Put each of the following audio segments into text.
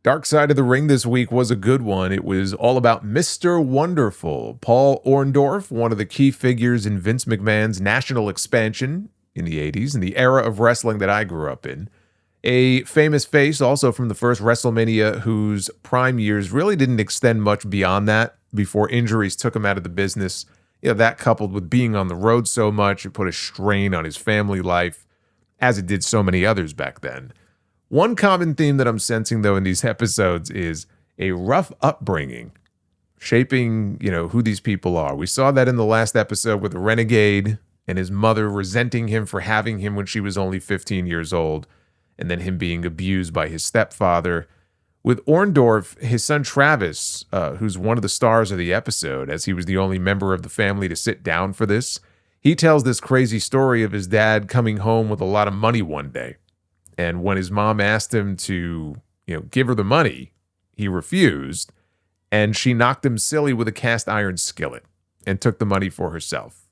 Dark Side of the Ring this week was a good one. It was all about Mr. Wonderful, Paul Orndorff, one of the key figures in Vince McMahon's national expansion in the 80s, in the era of wrestling that I grew up in. A famous face also from the first WrestleMania, whose prime years really didn't extend much beyond that before injuries took him out of the business. That coupled with being on the road so much, it put a strain on his family life, as it did so many others back then. One common theme that I'm sensing, though, in these episodes is a rough upbringing, shaping, who these people are. We saw that in the last episode with the Renegade and his mother resenting him for having him when she was only 15 years old, and then him being abused by his stepfather. With Orndorff, his son Travis, who's one of the stars of the episode, as he was the only member of the family to sit down for this, he tells this crazy story of his dad coming home with a lot of money one day. And when his mom asked him to, give her the money, he refused. And she knocked him silly with a cast iron skillet and took the money for herself.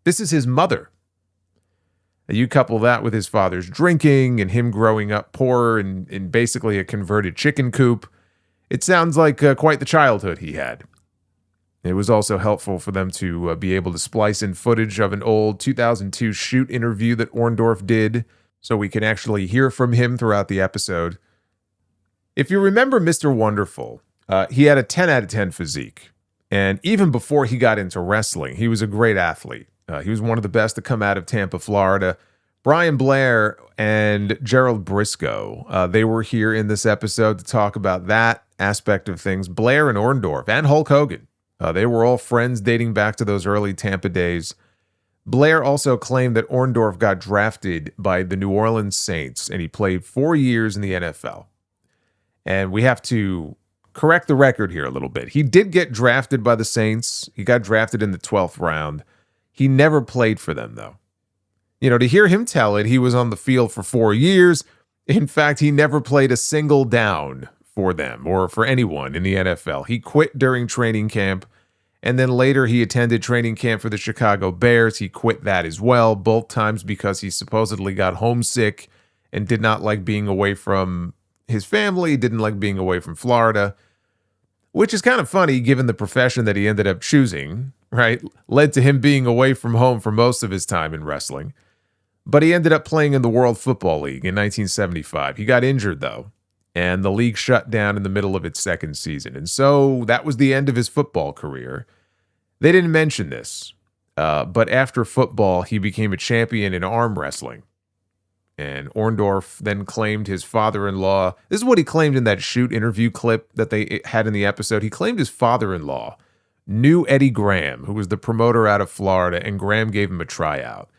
This is his mother. You couple that with his father's drinking and him growing up poor and in basically a converted chicken coop. It sounds like quite the childhood he had. It was also helpful for them to be able to splice in footage of an old 2002 shoot interview that Orndorff did, so we can actually hear from him throughout the episode. If you remember Mr. Wonderful, he had a 10 out of 10 physique. And even before he got into wrestling, he was a great athlete. He was one of the best to come out of Tampa, Florida. Brian Blair and Gerald Briscoe, they were here in this episode to talk about that aspect of things. Blair and Orndorff and Hulk Hogan, they were all friends dating back to those early Tampa days. Blair also claimed that Orndorff got drafted by the New Orleans Saints, and he played 4 years in the NFL. And we have to correct the record here a little bit. He did get drafted by the Saints. He got drafted in the 12th round. He never played for them, though. To hear him tell it, he was on the field for 4 years. In fact, he never played a single down for them or for anyone in the NFL. He quit during training camp. And then later he attended training camp for the Chicago Bears. He quit that as well, both times because he supposedly got homesick and did not like being away from his family, didn't like being away from Florida, which is kind of funny given the profession that he ended up choosing, right? Led to him being away from home for most of his time in wrestling. But he ended up playing in the World Football League in 1975. He got injured, though, and the league shut down in the middle of its second season. And so that was the end of his football career. They didn't mention this, but after football, he became a champion in arm wrestling. And Orndorff then claimed his father-in-law. This is what he claimed in that shoot interview clip that they had in the episode. He claimed his father-in-law knew Eddie Graham, who was the promoter out of Florida, and Graham gave him a tryout.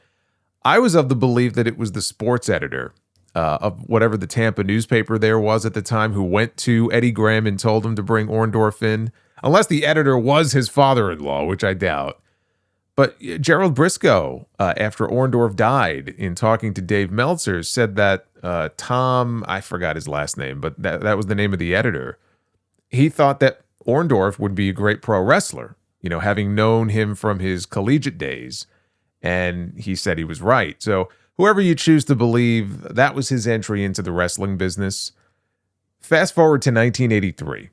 I was of the belief that it was the sports editor of whatever the Tampa newspaper there was at the time who went to Eddie Graham and told him to bring Orndorff in. Unless the editor was his father-in-law, which I doubt. But Gerald Briscoe, after Orndorff died, in talking to Dave Meltzer, said that Tom, I forgot his last name, but that was the name of the editor. He thought that Orndorff would be a great pro wrestler, having known him from his collegiate days. And he said he was right. So whoever you choose to believe, that was his entry into the wrestling business. Fast forward to 1983.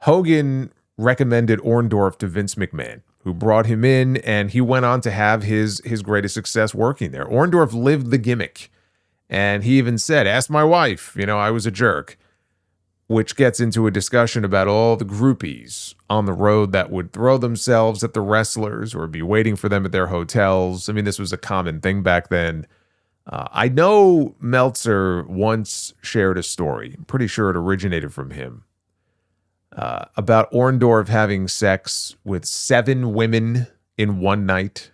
Hogan recommended Orndorff to Vince McMahon, who brought him in, and he went on to have his greatest success working there. Orndorff lived the gimmick, and he even said, "Ask my wife, I was a jerk," which gets into a discussion about all the groupies on the road that would throw themselves at the wrestlers or be waiting for them at their hotels. I mean, this was a common thing back then. I know Meltzer once shared a story, I'm pretty sure it originated from him, about Orndorff having sex with 7 women in one night.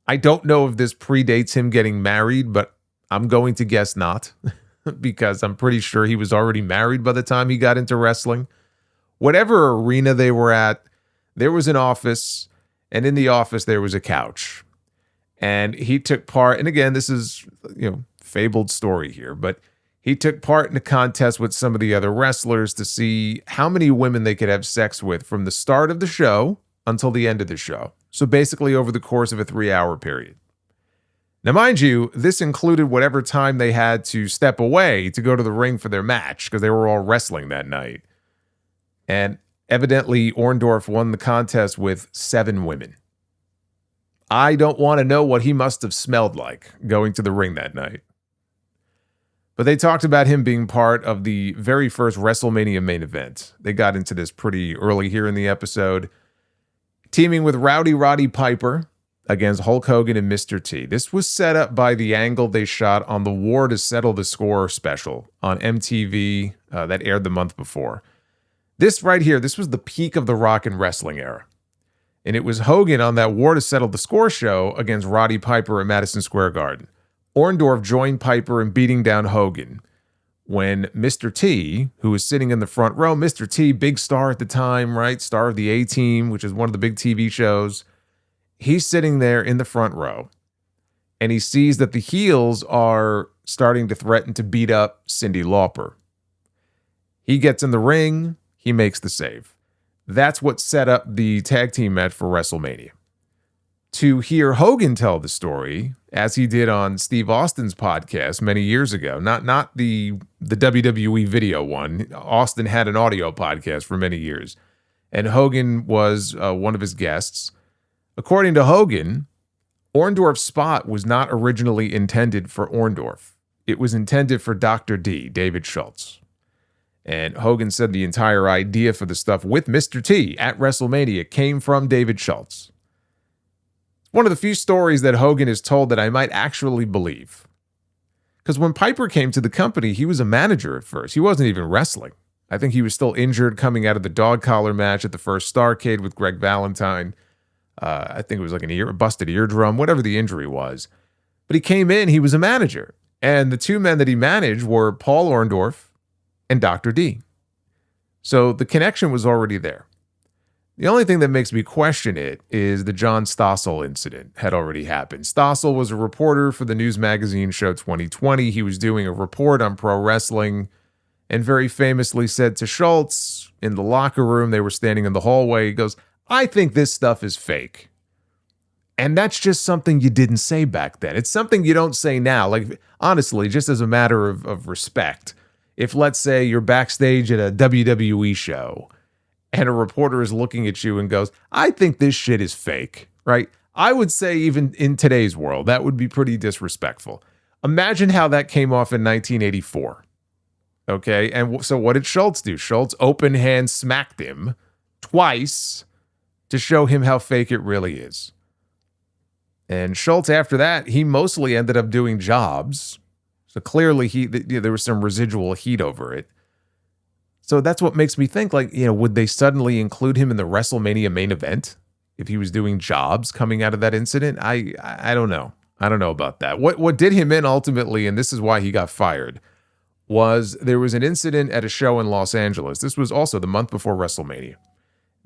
I don't know if this predates him getting married, but I'm going to guess not, because I'm pretty sure he was already married by the time he got into wrestling. Whatever arena they were at, there was an office, and in the office there was a couch. And he took part, and again, this is, fabled story here, but he took part in a contest with some of the other wrestlers to see how many women they could have sex with from the start of the show until the end of the show. So basically over the course of a 3-hour period. Now, mind you, this included whatever time they had to step away to go to the ring for their match because they were all wrestling that night. And evidently, Orndorff won the contest with 7 women. I don't want to know what he must have smelled like going to the ring that night. But they talked about him being part of the very first WrestleMania main event. They got into this pretty early here in the episode. Teaming with Rowdy Roddy Piper against Hulk Hogan and Mr. T. This was set up by the angle they shot on the War to Settle the Score special on MTV that aired the month before. This right here, this was the peak of the rock and wrestling era. And it was Hogan on that War to Settle the Score show against Roddy Piper at Madison Square Garden. Orndorff joined Piper in beating down Hogan when Mr. T, who was sitting in the front row, Mr. T, big star at the time, right? Star of the A-Team, which is one of the big TV shows. He's sitting there in the front row, and he sees that the heels are starting to threaten to beat up Cyndi Lauper. He gets in the ring. He makes the save. That's what set up the tag team match for WrestleMania. To hear Hogan tell the story, as he did on Steve Austin's podcast many years ago, not the WWE video one. Austin had an audio podcast for many years, and Hogan was one of his guests. According to Hogan, Orndorff's spot was not originally intended for Orndorff. It was intended for Dr. D, David Schultz. And Hogan said the entire idea for the stuff with Mr. T at WrestleMania came from David Schultz. One of the few stories that Hogan is told that I might actually believe. Because when Piper came to the company, he was a manager at first. He wasn't even wrestling. I think he was still injured coming out of the dog collar match at the first Starrcade with Greg Valentine. I think it was like a busted eardrum, whatever the injury was. But he came in, he was a manager. And the 2 men that he managed were Paul Orndorff and Dr. D. So the connection was already there. The only thing that makes me question it is the John Stossel incident had already happened. Stossel was a reporter for the news magazine show 2020. He was doing a report on pro wrestling and very famously said to Schultz in the locker room, they were standing in the hallway, he goes, "I think this stuff is fake." And that's just something you didn't say back then. It's something you don't say now. Like, honestly, just as a matter of respect, if let's say you're backstage at a WWE show and a reporter is looking at you and goes, "I think this shit is fake," right? I would say even in today's world, that would be pretty disrespectful. Imagine how that came off in 1984. Okay, and so what did Schultz do? Schultz open hand smacked him twice to show him how fake it really is. And Schultz, after that, he mostly ended up doing jobs. So clearly there was some residual heat over it. So that's what makes me think, like, would they suddenly include him in the WrestleMania main event if he was doing jobs coming out of that incident? I don't know. I don't know about that. What did him in ultimately, and this is why he got fired, was there was an incident at a show in Los Angeles. This was also the month before WrestleMania.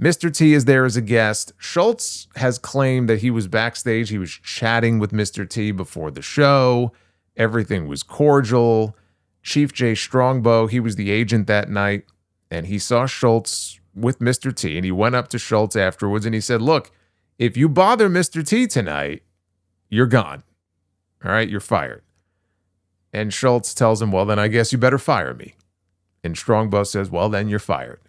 Mr. T is there as a guest. Schultz has claimed that he was backstage. He was chatting with Mr. T before the show. Everything was cordial. Chief Jay Strongbow, he was the agent that night, and he saw Schultz with Mr. T, and he went up to Schultz afterwards, and he said, "Look, if you bother Mr. T tonight, you're gone. All right, you're fired." And Schultz tells him, "Well, then I guess you better fire me." And Strongbow says, "Well, then you're fired."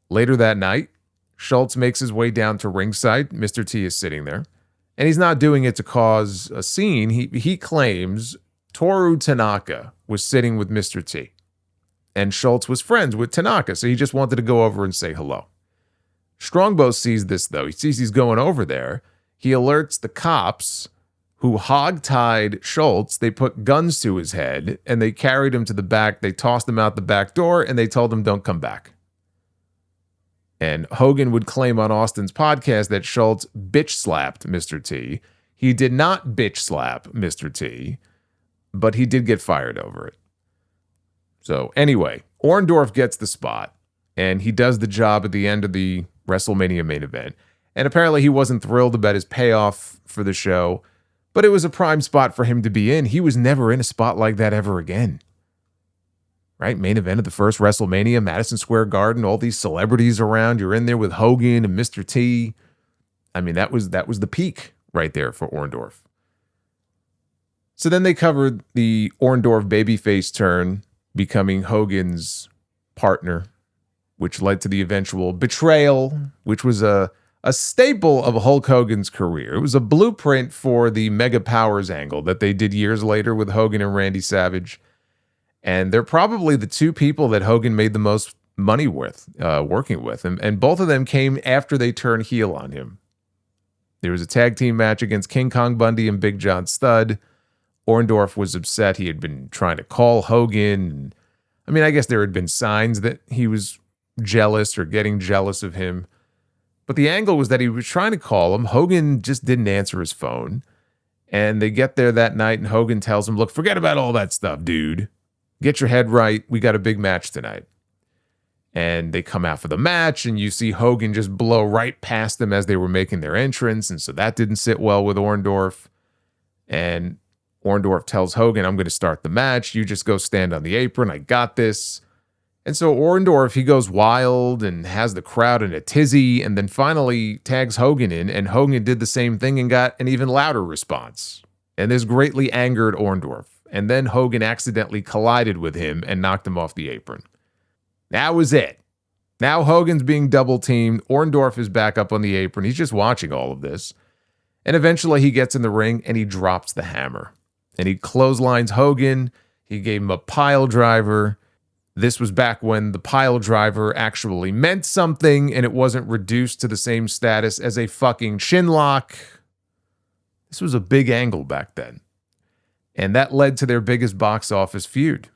Later that night, Schultz makes his way down to ringside. Mr. T is sitting there, and he's not doing it to cause a scene. He claims Toru Tanaka was sitting with Mr. T, and Schultz was friends with Tanaka, so he just wanted to go over and say hello. Strongbow sees this, though. He sees he's going over there. He alerts the cops who hog-tied Schultz. They put guns to his head, and they carried him to the back. They tossed him out the back door, and they told him, "Don't come back." And Hogan would claim on Austin's podcast that Schultz bitch-slapped Mr. T. He did not bitch-slap Mr. T, but he did get fired over it. So anyway, Orndorff gets the spot, and he does the job at the end of the WrestleMania main event. And apparently he wasn't thrilled about his payoff for the show, but it was a prime spot for him to be in. He was never in a spot like that ever again. Right? Main event of the first WrestleMania, Madison Square Garden, all these celebrities around. You're in there with Hogan and Mr. T. I mean, that was the peak right there for Orndorff. So then they covered the Orndorff babyface turn, becoming Hogan's partner, which led to the eventual betrayal, which was a staple of Hulk Hogan's career. It was a blueprint for the Mega Powers angle that they did years later with Hogan and Randy Savage. And they're probably the two people that Hogan made the most money with, working with. And both of them came after they turned heel on him. There was a tag team match against King Kong Bundy and Big John Studd. Orndorff was upset. He had been trying to call Hogan. I mean, I guess there had been signs that he was jealous or getting jealous of him. But the angle was that he was trying to call him. Hogan just didn't answer his phone. And they get there that night and Hogan tells him, look, forget about all that stuff, dude. Get your head right. We got a big match tonight. And they come out for the match and you see Hogan just blow right past them as they were making their entrance. And so that didn't sit well with Orndorff. And Orndorff tells Hogan, I'm going to start the match. You just go stand on the apron. I got this. And so Orndorff, he goes wild and has the crowd in a tizzy and then finally tags Hogan in. And Hogan did the same thing and got an even louder response. And this greatly angered Orndorff. And then Hogan accidentally collided with him and knocked him off the apron. That was it. Now Hogan's being double teamed. Orndorff is back up on the apron. He's just watching all of this. And eventually he gets in the ring and he drops the hammer. And he clotheslines Hogan. He gave him a pile driver. This was back when the pile driver actually meant something and it wasn't reduced to the same status as a fucking chin lock. This was a big angle back then. And that led to their biggest box office feud,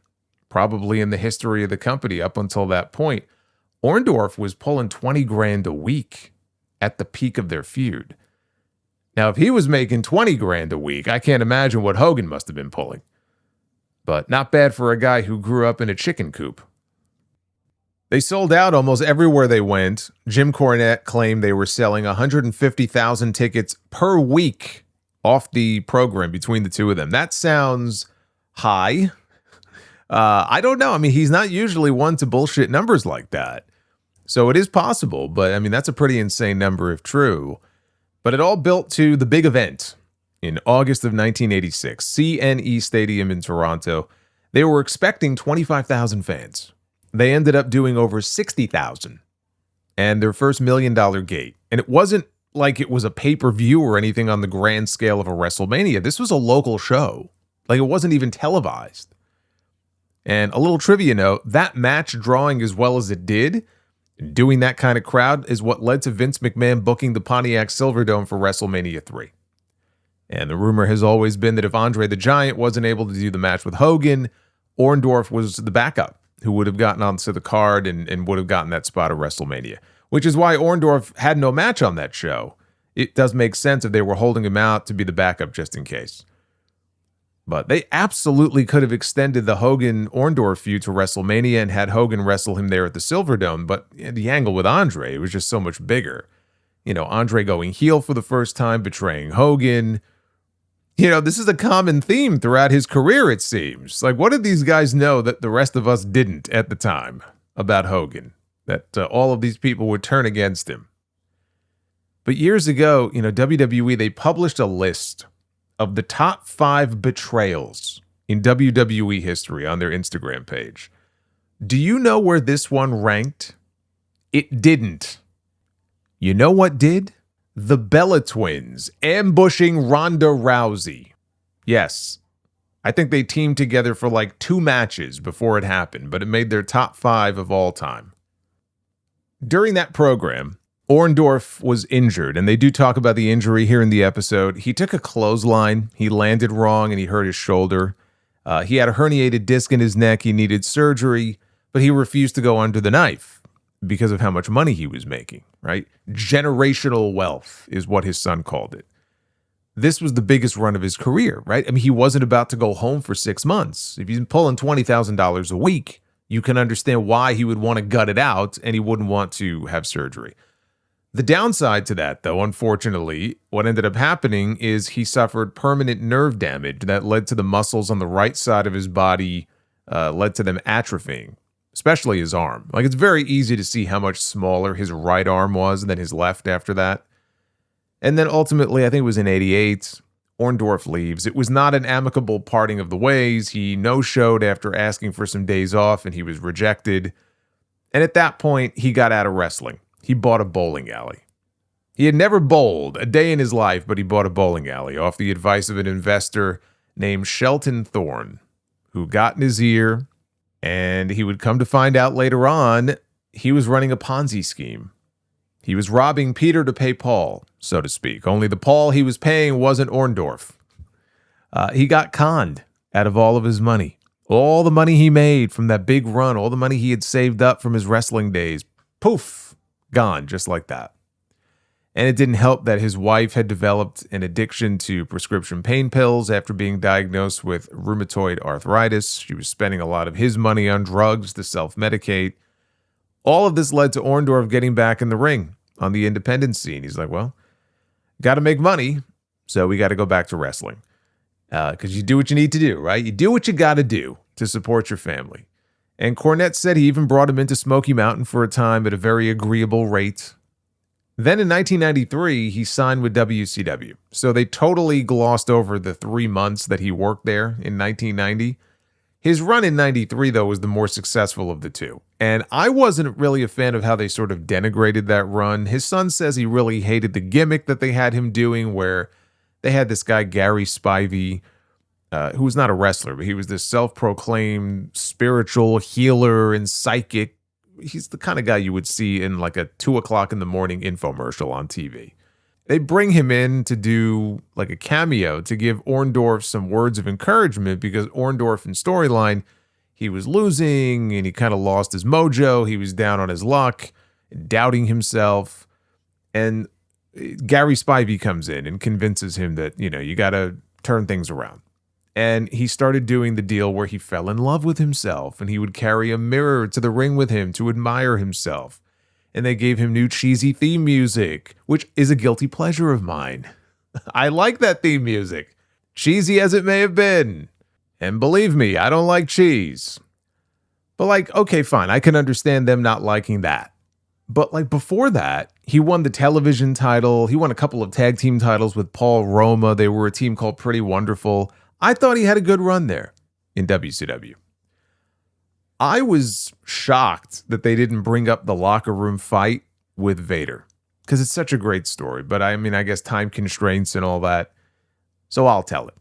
probably in the history of the company up until that point. Orndorff was pulling $20,000 a week at the peak of their feud. Now, if he was making $20,000 a week, I can't imagine what Hogan must have been pulling. But not bad for a guy who grew up in a chicken coop. They sold out almost everywhere they went. Jim Cornette claimed they were selling 150,000 tickets per week off the program between the two of them. That sounds high. I don't know. I mean, he's not usually one to bullshit numbers like that. So it is possible, but I mean, that's a pretty insane number if true. But it all built to the big event in August of 1986, CNE Stadium in Toronto. They were expecting 25,000 fans. They ended up doing over 60,000 and their first $1 million gate. And it wasn't like it was a pay-per-view or anything on the grand scale of a WrestleMania. This was a local show. Like it wasn't even televised. And a little trivia note, that match drawing as well as it did, doing that kind of crowd is what led to Vince McMahon booking the Pontiac Silverdome for WrestleMania 3. And the rumor has always been that if Andre the Giant wasn't able to do the match with Hogan, Orndorff was the backup who would have gotten onto the card and would have gotten that spot at WrestleMania, which is why Orndorff had no match on that show. It does make sense if they were holding him out to be the backup just in case. But they absolutely could have extended the Hogan-Orndorff feud to WrestleMania and had Hogan wrestle him there at the Silverdome, but the angle with Andre was just so much bigger. You know, Andre going heel for the first time, betraying Hogan. You know, this is a common theme throughout his career, it seems. Like, what did these guys know that the rest of us didn't at the time about Hogan? That all of these people would turn against him. But years ago, you know, WWE, they published a list of the top 5 betrayals in WWE history on their Instagram page. Do you know where this one ranked? It didn't. You know what did? The Bella Twins ambushing Ronda Rousey. Yes, I think they teamed together for like 2 matches before it happened, but it made their top 5 of all time. During that program, Orndorff was injured, and they do talk about the injury here in the episode. He took a clothesline, he landed wrong, and he hurt his shoulder. He had a herniated disc in his neck, he needed surgery, but he refused to go under the knife because of how much money he was making, right? Generational wealth is what his son called it. This was the biggest run of his career, right? I mean, he wasn't about to go home for 6 months. If he's pulling $20,000 a week, you can understand why he would want to gut it out and he wouldn't want to have surgery. The downside to that, though, unfortunately, what ended up happening is he suffered permanent nerve damage that led to the muscles on the right side of his body, led to them atrophying, especially his arm. Like, it's very easy to see how much smaller his right arm was than his left after that. And then ultimately, I think it was in 88, Orndorff leaves. It was not an amicable parting of the ways. He no-showed after asking for some days off, and he was rejected. And at that point, he got out of wrestling. He bought a bowling alley. He had never bowled a day in his life, but he bought a bowling alley off the advice of an investor named Shelton Thorne, who got in his ear, and he would come to find out later on he was running a Ponzi scheme. He was robbing Peter to pay Paul, so to speak. Only the Paul he was paying wasn't Orndorff. He got conned out of all of his money. All the money he made from that big run, all the money he had saved up from his wrestling days, poof, gone just like that. And it didn't help that his wife had developed an addiction to prescription pain pills after being diagnosed with rheumatoid arthritis. She was spending a lot of his money on drugs to self-medicate. All of this led to Orndorff getting back in the ring on the independent scene. He's like, well, got to make money, so we got to go back to wrestling. Because you do what you need to do, right? You do what you got to do to support your family. And Cornette said he even brought him into Smoky Mountain for a time at a very agreeable rate. Then in 1993, he signed with WCW. So they totally glossed over the 3 months that he worked there in 1990. His run in 93, though, was the more successful of the two. And I wasn't really a fan of how they sort of denigrated that run. His son says he really hated the gimmick that they had him doing, where they had this guy, Gary Spivey, who was not a wrestler, but he was this self-proclaimed spiritual healer and psychic. He's the kind of guy you would see in like a 2 o'clock in the morning infomercial on TV. They bring him in to do like a cameo to give Orndorff some words of encouragement, because Orndorff in storyline, he was losing and he kind of lost his mojo. He was down on his luck, doubting himself. And Gary Spivey comes in and convinces him that, you got to turn things around. And he started doing the deal where he fell in love with himself, and he would carry a mirror to the ring with him to admire himself. And they gave him new cheesy theme music, which is a guilty pleasure of mine. I like that theme music, cheesy as it may have been. And believe me, I don't like cheese. But okay, fine, I can understand them not liking that. But before that, he won the television title. He won a couple of tag team titles with Paul Roma. They were a team called Pretty Wonderful. I thought he had a good run there in WCW. I was shocked that they didn't bring up the locker room fight with Vader, because it's such a great story. But I guess time constraints and all that, so I'll tell it.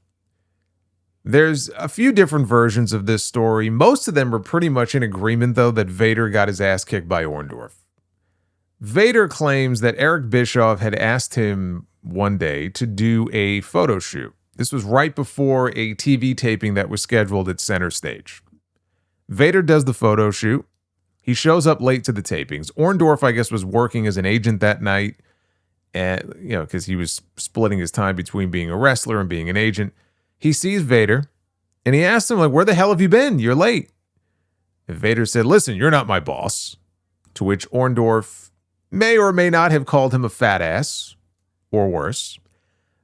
There's a few different versions of this story. Most of them are pretty much in agreement, though, that Vader got his ass kicked by Orndorff. Vader claims that Eric Bischoff had asked him one day to do a photo shoot. This was right before a TV taping that was scheduled at Center Stage. Vader does the photo shoot. He shows up late to the tapings. Orndorff, I guess, was working as an agent that night, and because he was splitting his time between being a wrestler and being an agent. He sees Vader, and he asks him, where the hell have you been? You're late. And Vader said, listen, you're not my boss. To which Orndorff may or may not have called him a fat ass, or worse.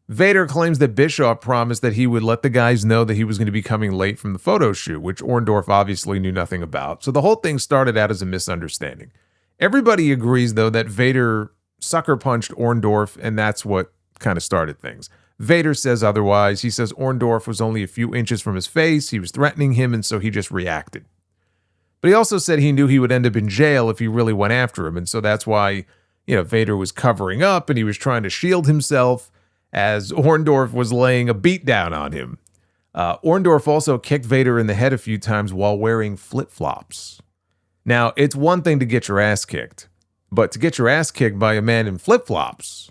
Vader claims that Bischoff promised that he would let the guys know that he was going to be coming late from the photo shoot, which Orndorff obviously knew nothing about. So the whole thing started out as a misunderstanding. Everybody agrees, though, that Vader sucker punched Orndorff, and that's what kind of started things. Vader says otherwise. He says Orndorff was only a few inches from his face. He was threatening him, and so he just reacted. But he also said he knew he would end up in jail if he really went after him, and so that's why, Vader was covering up, and he was trying to shield himself as Orndorff was laying a beat down on him. Orndorff also kicked Vader in the head a few times while wearing flip-flops. Now, it's one thing to get your ass kicked, but to get your ass kicked by a man in flip-flops,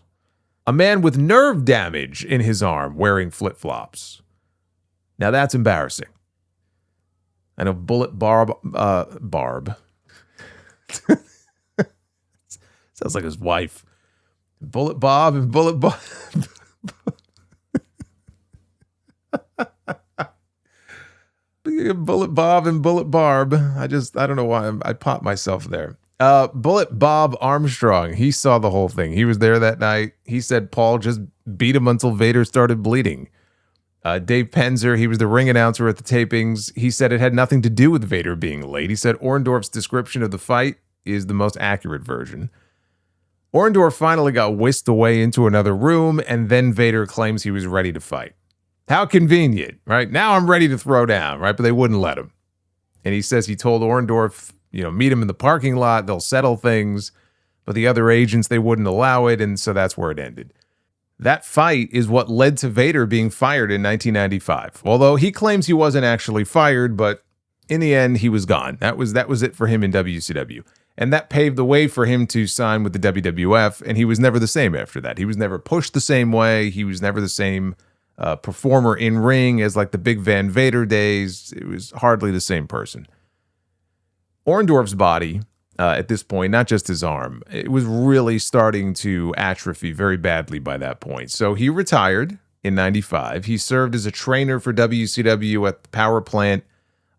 a man with nerve damage in his arm wearing flip-flops, now that's embarrassing. I know Bullet Barb. Sounds like his wife. Bullet Bob and Bullet Bob. Bullet Bob and Bullet Barb. I don't know why I popped myself there. Bullet Bob Armstrong, he saw the whole thing. He was there that night. He said Paul just beat him until Vader started bleeding. Dave Penzer, he was the ring announcer at the tapings. He said it had nothing to do with Vader being late. He said Orndorff's description of the fight is the most accurate version. Orndorff finally got whisked away into another room, and then Vader claims he was ready to fight. How convenient, right? Now I'm ready to throw down, right? But they wouldn't let him. And he says he told Orndorff, meet him in the parking lot. They'll settle things. But the other agents, they wouldn't allow it. And so that's where it ended. That fight is what led to Vader being fired in 1995. Although he claims he wasn't actually fired, but in the end, he was gone. That was it for him in WCW. And that paved the way for him to sign with the WWF, and he was never the same after that. He was never pushed the same way. He was never the same performer in ring as like the Big Van Vader days. It was hardly the same person. Orndorff's body, at this point, not just his arm, it was really starting to atrophy very badly by that point. So he retired in 95. He served as a trainer for WCW at the power plant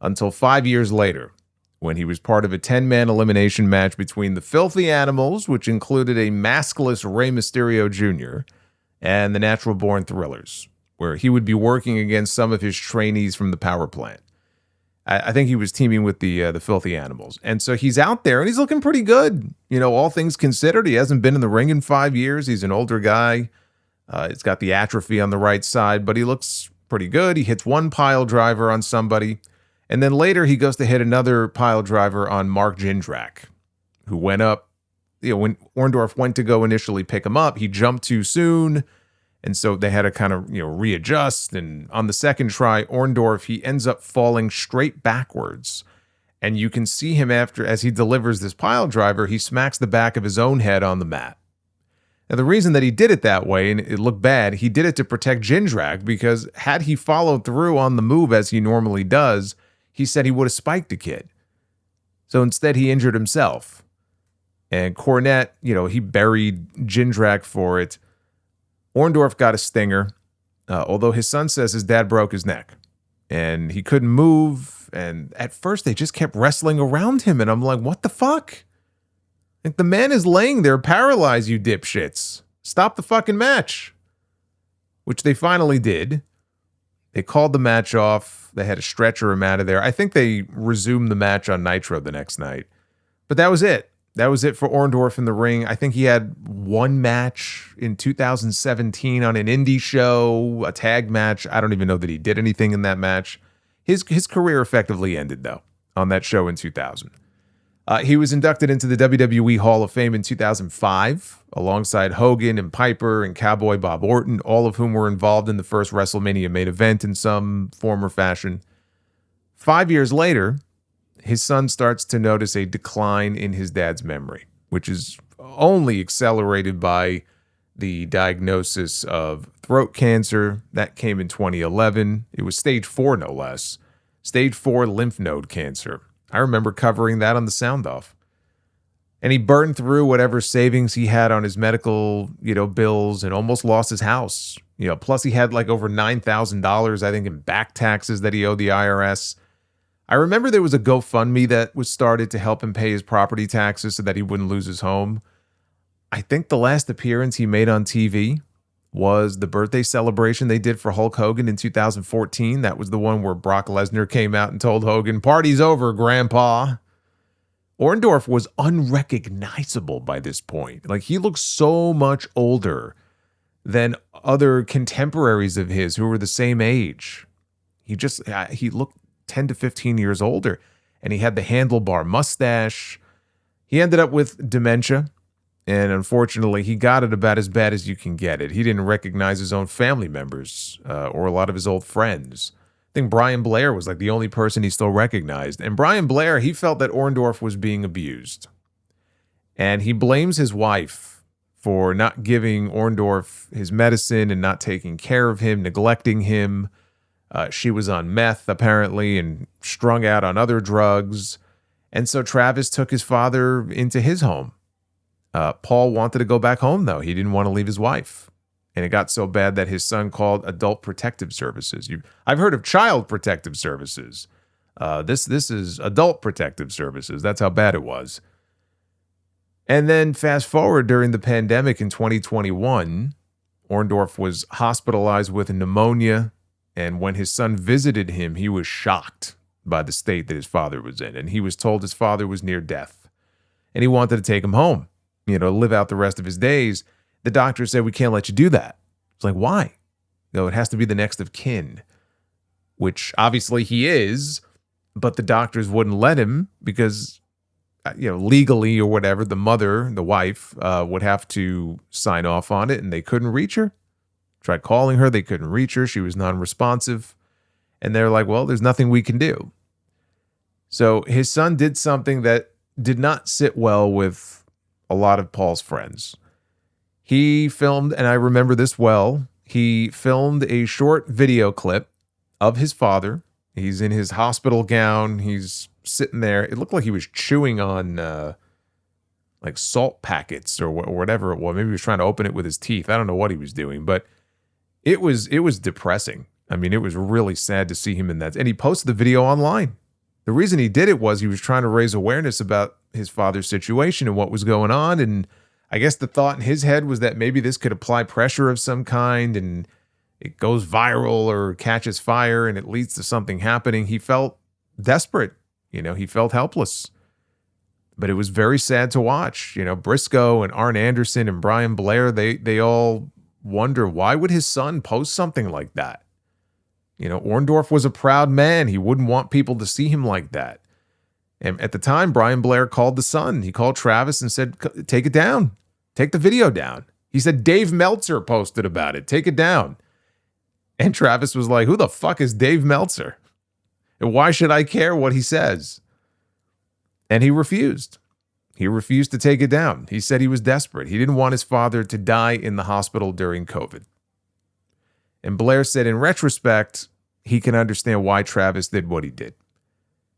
until 5 years later, when he was part of a 10-man elimination match between the Filthy Animals, which included a maskless Rey Mysterio Jr., and the Natural Born Thrillers, where he would be working against some of his trainees from the power plant. I think he was teaming with the Filthy Animals. And so he's out there, and he's looking pretty good. All things considered, he hasn't been in the ring in 5 years. He's an older guy. He's got the atrophy on the right side, but he looks pretty good. He hits one pile driver on somebody. And then later he goes to hit another pile driver on Mark Jindrak, who went up. When Orndorff went to go initially pick him up, he jumped too soon. And so they had to kind of, readjust. And on the second try, Orndorff, he ends up falling straight backwards. And you can see him as he delivers this pile driver, he smacks the back of his own head on the mat. Now, the reason that he did it that way, and it looked bad, he did it to protect Jindrak, because had he followed through on the move as he normally does, he said he would have spiked the kid. So instead, he injured himself. And Cornette, he buried Jindrak for it. Orndorff got a stinger, although his son says his dad broke his neck. And he couldn't move. And at first, they just kept wrestling around him. And I'm like, what the fuck? Like, the man is laying there paralyzed, you dipshits. Stop the fucking match. Which they finally did. They called the match off. They had to stretcher him out of there. I think they resumed the match on Nitro the next night. But that was it. That was it for Orndorff in the ring. I think he had one match in 2017 on an indie show, a tag match. I don't even know that he did anything in that match. His career effectively ended, though, on that show in 2000. He was inducted into the WWE Hall of Fame in 2005, alongside Hogan and Piper and Cowboy Bob Orton, all of whom were involved in the first WrestleMania main event in some form or fashion. 5 years later, his son starts to notice a decline in his dad's memory, which is only accelerated by the diagnosis of throat cancer. That came in 2011. It was stage 4, no less. Stage 4 lymph node cancer. I remember covering that on the Sound Off. And he burned through whatever savings he had on his medical, bills, and almost lost his house. Plus he had like over $9,000, I think, in back taxes that he owed the IRS. I remember there was a GoFundMe that was started to help him pay his property taxes so that he wouldn't lose his home. I think the last appearance he made on TV was the birthday celebration they did for Hulk Hogan in 2014. That was the one where Brock Lesnar came out and told Hogan, "Party's over, Grandpa." Orndorff was unrecognizable by this point. Like, he looked so much older than other contemporaries of his who were the same age. He looked 10 to 15 years older, and he had the handlebar mustache. He ended up with dementia, and unfortunately, he got it about as bad as you can get it. He didn't recognize his own family members or a lot of his old friends. I think Brian Blair was like the only person he still recognized. And Brian Blair, he felt that Orndorff was being abused. And he blames his wife for not giving Orndorff his medicine and not taking care of him, neglecting him. She was on meth, apparently, and strung out on other drugs. And so Travis took his father into his home. Paul wanted to go back home, though. He didn't want to leave his wife. And it got so bad that his son called Adult Protective Services. I've heard of Child Protective Services. This is Adult Protective Services. That's how bad it was. And then fast forward during the pandemic in 2021, Orndorff was hospitalized with pneumonia. And when his son visited him, he was shocked by the state that his father was in. And he was told his father was near death. And he wanted to take him home, to live out the rest of his days. The doctor said, "We can't let you do that." It's like, why? It has to be the next of kin, which obviously he is, but the doctors wouldn't let him because, legally or whatever, the mother, the wife, would have to sign off on it, and they couldn't reach her. Tried calling her, they couldn't reach her. She was non-responsive. And they're like, well, there's nothing we can do. So his son did something that did not sit well with a lot of Paul's friends. He filmed, and I remember this well, he filmed a short video clip of his father. He's in his hospital gown. He's sitting there. It looked like he was chewing on like salt packets or whatever it was. Maybe he was trying to open it with his teeth. I don't know what he was doing, but it was depressing. I mean, it was really sad to see him in that. And he posted the video online. The reason he did it was he was trying to raise awareness about his father's situation and what was going on. And I guess the thought in his head was that maybe this could apply pressure of some kind and it goes viral or catches fire and it leads to something happening. He felt desperate. He felt helpless. But it was very sad to watch. Briscoe and Arn Anderson and Brian Blair, they all wonder, why would his son post something like that? Orndorff was a proud man. He wouldn't want people to see him like that. And at the time, Brian Blair called the son. He called Travis and said, take it down. Take the video down. He said, Dave Meltzer posted about it. Take it down. And Travis was like, who the fuck is Dave Meltzer? And why should I care what he says? And he refused. He refused to take it down. He said he was desperate. He didn't want his father to die in the hospital during COVID. And Blair said in retrospect, he can understand why Travis did what he did.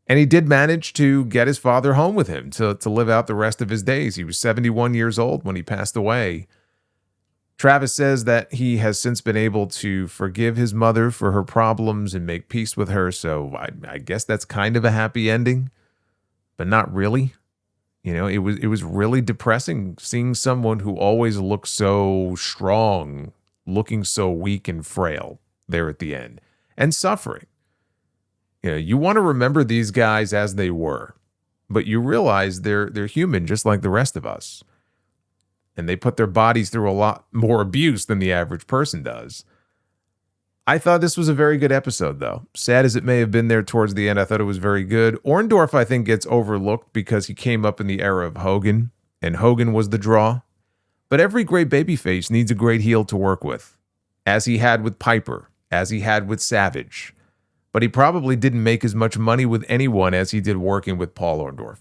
And he did manage to get his father home with him to live out the rest of his days. He was 71 years old when he passed away. Travis says that he has since been able to forgive his mother for her problems and make peace with her. So I guess that's kind of a happy ending, but not really. It was really depressing seeing someone who always looked so strong, looking so weak and frail there at the end and suffering. You want to remember these guys as they were, but you realize they're human just like the rest of us. And they put their bodies through a lot more abuse than the average person does. I thought this was a very good episode, though. Sad as it may have been there towards the end, I thought it was very good. Orndorff, I think, gets overlooked because he came up in the era of Hogan, and Hogan was the draw. But every great babyface needs a great heel to work with, as he had with Piper, as he had with Savage. But he probably didn't make as much money with anyone as he did working with Paul Orndorff.